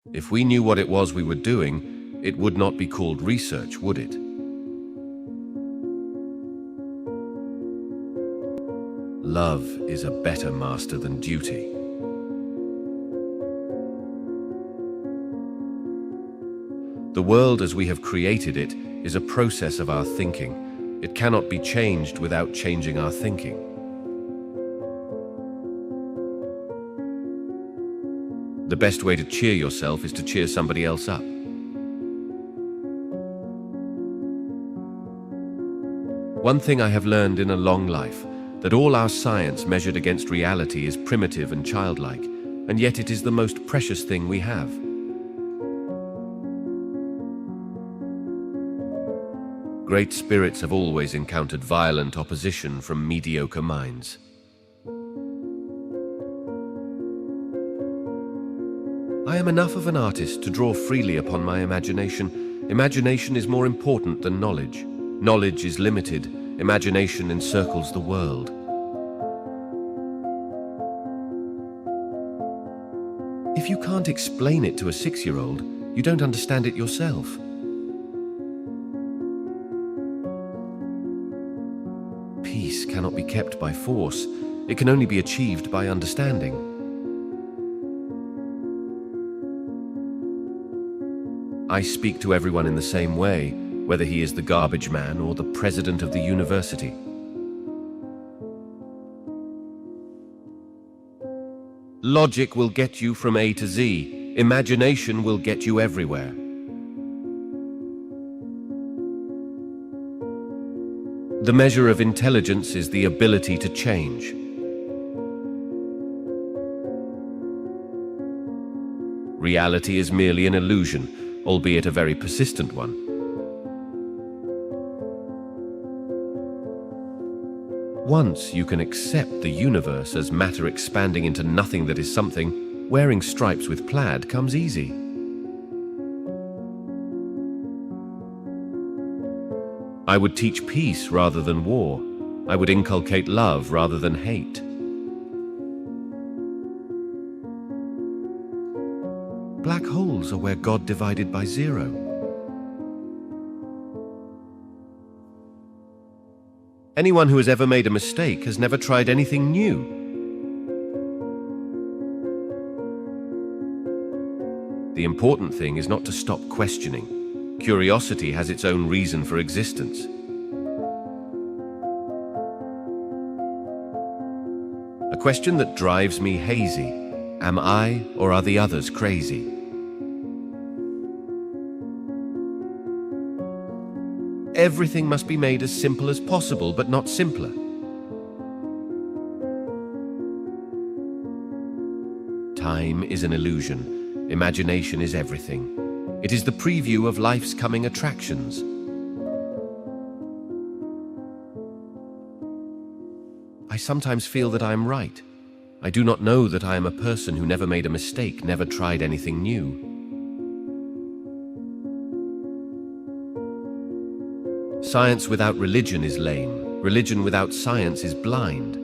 If we knew what it was we were doing, it would not be called research, would it? Love is a better master than duty. The world as we have created it is a process of our thinking. It cannot be changed without changing our thinking. The best way to cheer yourself is to cheer somebody else up. One thing I have learned in a long life, that all our science measured against reality is primitive and childlike, and yet it is the most precious thing we have. Great spirits have always encountered violent opposition from mediocre minds. I am enough of an artist to draw freely upon my imagination. Imagination is more important than knowledge. Knowledge is limited. Imagination encircles the world. If you can't explain it to a 6-year-old, you don't understand it yourself. Peace cannot be kept by force. It can only be achieved by understanding. I speak to everyone in the same way, whether he is the garbage man or the president of the university. Logic will get you from A to Z. Imagination will get you everywhere. The measure of intelligence is the ability to change. Reality is merely an illusion, albeit a very persistent one. Once you can accept the universe as matter expanding into nothing that is something, wearing stripes with plaid comes easy. I would teach peace rather than war. I would inculcate love rather than hate. Black holes are where God divided by zero. Anyone who has ever made a mistake has never tried anything new. The important thing is not to stop questioning. Curiosity has its own reason for existence. A question that drives me hazy: am I or are the others crazy? Everything must be made as simple as possible, but not simpler. Time is an illusion. Imagination is everything. It is the preview of life's coming attractions. I sometimes feel that I am right. I do not know that I am a person who never made a mistake, never tried anything new. Science without religion is lame. Religion without science is blind.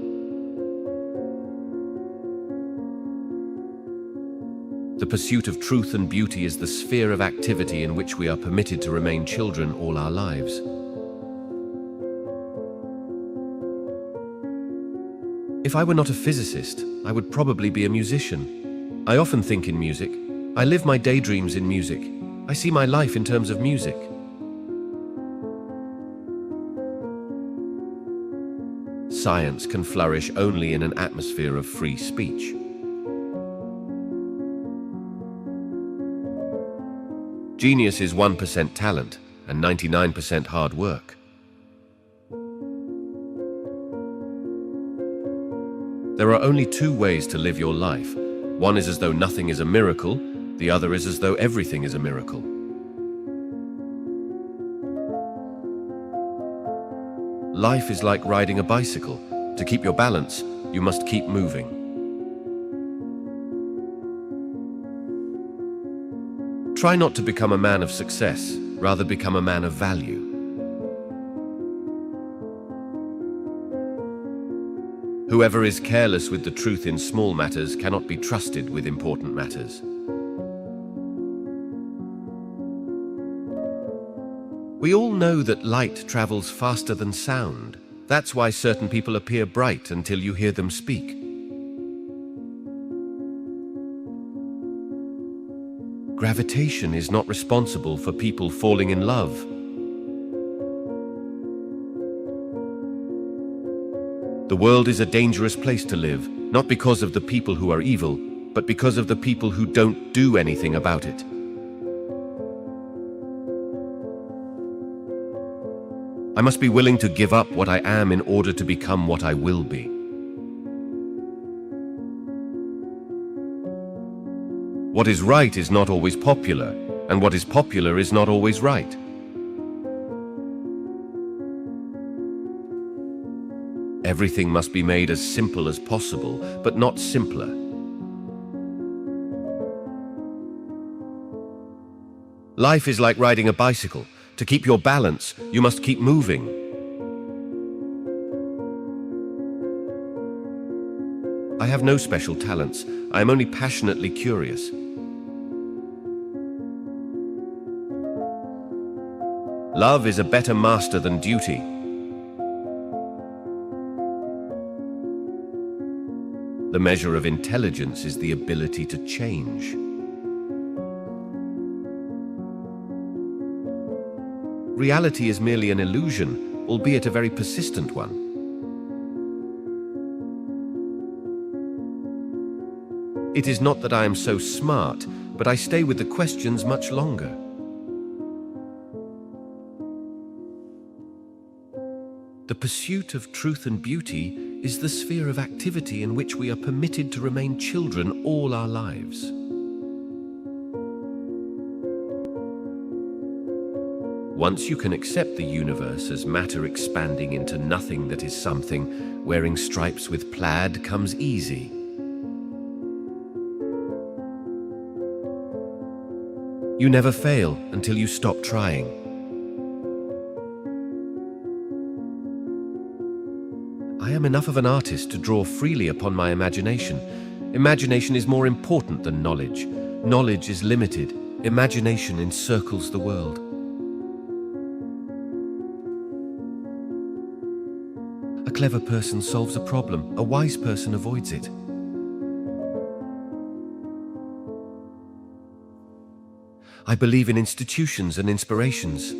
The pursuit of truth and beauty is the sphere of activity in which we are permitted to remain children all our lives. If I were not a physicist, I would probably be a musician. I often think in music. I live my daydreams in music. I see my life in terms of music. Science can flourish only in an atmosphere of free speech. Genius is 1% talent and 99% hard work. There are only two ways to live your life. One is as though nothing is a miracle, the other is as though everything is a miracle. Life is like riding a bicycle. To keep your balance, you must keep moving. Try not to become a man of success, rather become a man of value. Whoever is careless with the truth in small matters cannot be trusted with important matters. We all know that light travels faster than sound. That's why certain people appear bright until you hear them speak. Gravitation is not responsible for people falling in love. The world is a dangerous place to live, not because of the people who are evil, but because of the people who don't do anything about it. I must be willing to give up what I am in order to become what I will be. What is right is not always popular, and what is popular is not always right. Everything must be made as simple as possible, but not simpler. Life is like riding a bicycle. To keep your balance, you must keep moving. I have no special talents. I am only passionately curious. Love is a better master than duty. The measure of intelligence is the ability to change. Reality is merely an illusion, albeit a very persistent one. It is not that I am so smart, but I stay with the questions much longer. The pursuit of truth and beauty is the sphere of activity in which we are permitted to remain children all our lives. Once you can accept the universe as matter expanding into nothing that is something, wearing stripes with plaid comes easy. You never fail until you stop trying. I am enough of an artist to draw freely upon my imagination. Imagination is more important than knowledge. Knowledge is limited. Imagination encircles the world. A clever person solves a problem. A wise person avoids it. I believe in institutions and inspirations.